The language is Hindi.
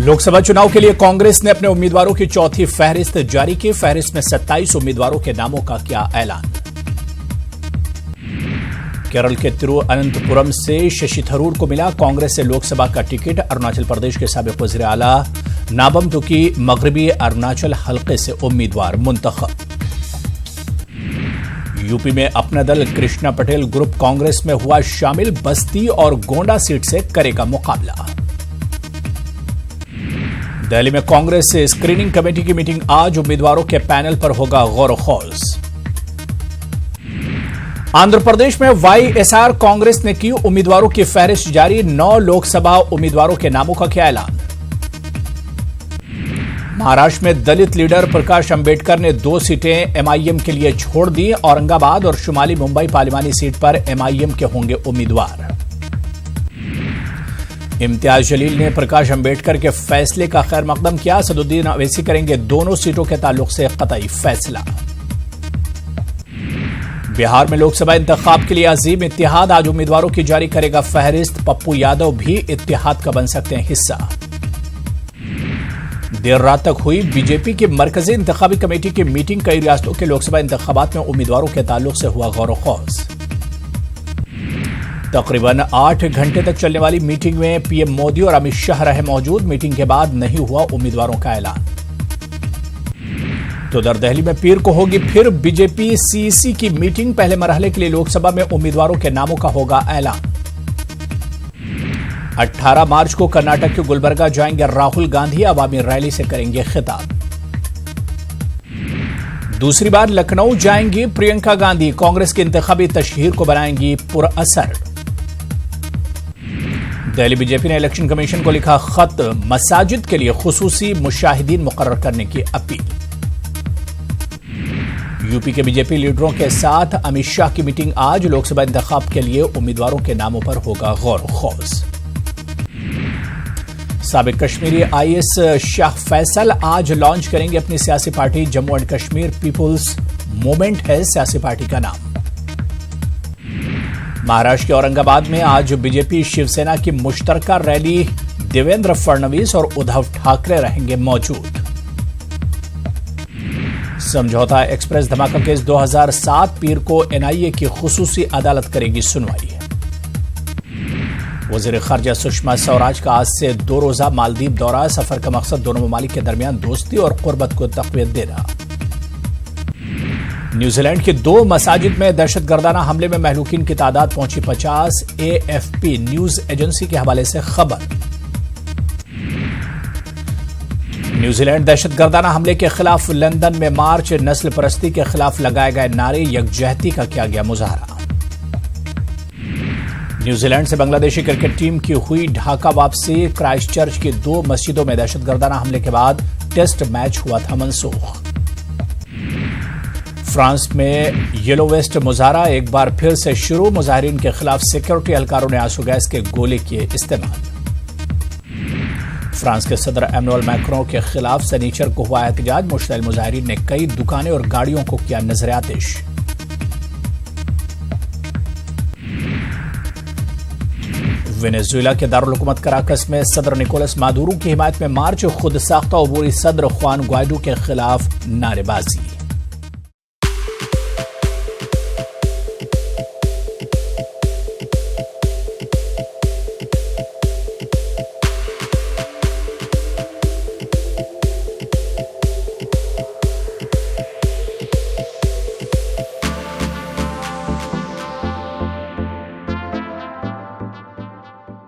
लोकसभा चुनाव के लिए कांग्रेस ने अपने उम्मीदवारों की चौथी फहरिस्त जारी की। फहरिस्त में 27 उम्मीदवारों के नामों का किया ऐलान। केरल के तिरुअनंतपुरम से शशि थरूर को मिला कांग्रेस से लोकसभा का टिकट। अरुणाचल प्रदेश के साबिक वज़ीर आला नाबम तुकी मगरबी अरुणाचल हलके से उम्मीदवार मुंतखब। यूपी में अपना दल कृष्णा पटेल ग्रुप कांग्रेस में हुआ शामिल। बस्ती और गोंडा सीट से करेगा मुकाबला। दिल्ली में कांग्रेस से स्क्रीनिंग कमेटी की मीटिंग आज। उम्मीदवारों के पैनल पर होगा गौर खौज। आंध्र प्रदेश में वाईएसआर कांग्रेस ने की उम्मीदवारों की फहरिस्त जारी। 9 लोकसभा उम्मीदवारों के नामों का किया ऐलान। महाराष्ट्र में दलित लीडर प्रकाश अंबेडकर ने 2 सीटें एमआईएम के लिए छोड़ दी। औरंगाबाद और शुमाली मुंबई पार्लिमानी सीट पर एमआईएम के होंगे उम्मीदवार। इम्तियाज जलील ने प्रकाश अंबेडकर के फैसले का खैर मकदम किया। सदुद्दीन अवैसी करेंगे दोनों सीटों के ताल्लुक से कतई फैसला। बिहार में लोकसभा इंतखाब के लिए अजीम इत्तेहाद आज उम्मीदवारों की जारी करेगा फहरिस्त। पप्पू यादव भी इत्तेहाद का बन सकते हैं हिस्सा। देर रात तक हुई बीजेपी की मरकजी इंतखाबी कमेटी की मीटिंग। कई रियासतों के लोकसभा इंतखाबात में उम्मीदवारों के ताल्लुक से हुआ गौर खौज। तकरीबन 8 घंटे तक चलने वाली मीटिंग में पीएम मोदी और अमित शाह रहे मौजूद। मीटिंग के बाद नहीं हुआ उम्मीदवारों का ऐलान। तो उधर दिल्ली में पीर को होगी फिर बीजेपी सीईसी की मीटिंग। पहले मरहले के लिए लोकसभा में उम्मीदवारों के नामों का होगा ऐलान। 18 मार्च को कर्नाटक के गुलबर्गा जाएंगे राहुल गांधी। अवामी रैली से करेंगे खिताब। दूसरी बार लखनऊ जाएंगी प्रियंका गांधी। कांग्रेस की इंतखाबी तशहीर को बनाएंगी पुरअसर। दिल्ली बीजेपी ने इलेक्शन कमीशन को लिखा खत। मसाजिद के लिए खुसूसी मुशाहिदीन मुकर्रर करने की अपील। यूपी के बीजेपी लीडरों के साथ अमित शाह की मीटिंग आज। लोकसभा इंतखाब के लिए उम्मीदवारों के नामों पर होगा गौर खौज। साबिक कश्मीरी आईएएस शाह फैसल आज लॉन्च करेंगे अपनी सियासी पार्टी। Jammu and Kashmir Peoples Movement है सियासी पार्टी का नाम। महाराष्ट्र के औरंगाबाद में आज बीजेपी शिवसेना की मुश्तरका रैली। देवेंद्र फडणवीस और उद्धव ठाकरे रहेंगे मौजूद। समझौता एक्सप्रेस धमाका केस 2007 पीर को एनआईए की खुसूसी अदालत करेगी सुनवाई। वज़ीर खारजा सुषमा स्वराज का आज से 2 रोजा मालदीव दौरा। सफर का मकसद दोनों ममालिक के दरमियान दोस्ती और कुर्बत को तक़वियत देना। न्यूजीलैंड के 2 मसाजिद में दहशतगर्दाना हमले में महलूकीन की तादाद पहुंची 50। एएफपी न्यूज एजेंसी के हवाले से खबर। न्यूजीलैंड दहशतगर्दाना हमले के खिलाफ लंदन में मार्च। नस्ल परस्ती के खिलाफ लगाए गए नारे। यकजहती का किया गया मुजाहरा। न्यूजीलैंड से बांग्लादेशी क्रिकेट टीम की हुई ढाका वापसी। क्राइस्टचर्च की 2 मस्जिदों में दहशतगर्दाना हमले के बाद टेस्ट मैच हुआ था मनसूख। फ्रांस में येलो वेस्ट मुजाहरा एक बार फिर से शुरू। मुजाहिरीन के खिलाफ सिक्योरिटी एहलकारों ने आंसू गैस के गोले किए इस्तेमाल। फ्रांस के सदर एमनुअल मैक्रों के खिलाफ सनीचर को हुआ एहतजाज। मुश्तइल मुजाहिरीन ने कई दुकानें और गाड़ियों को किया नजर आतिश। वेनेजुएला के दारुल हुकूमत कराकस में सदर निकोलस मादुरो की हिमायत में मार्च। खुद साख्ता अबूरी सदर खुआन ग्वाइडो के खिलाफ नारेबाजी।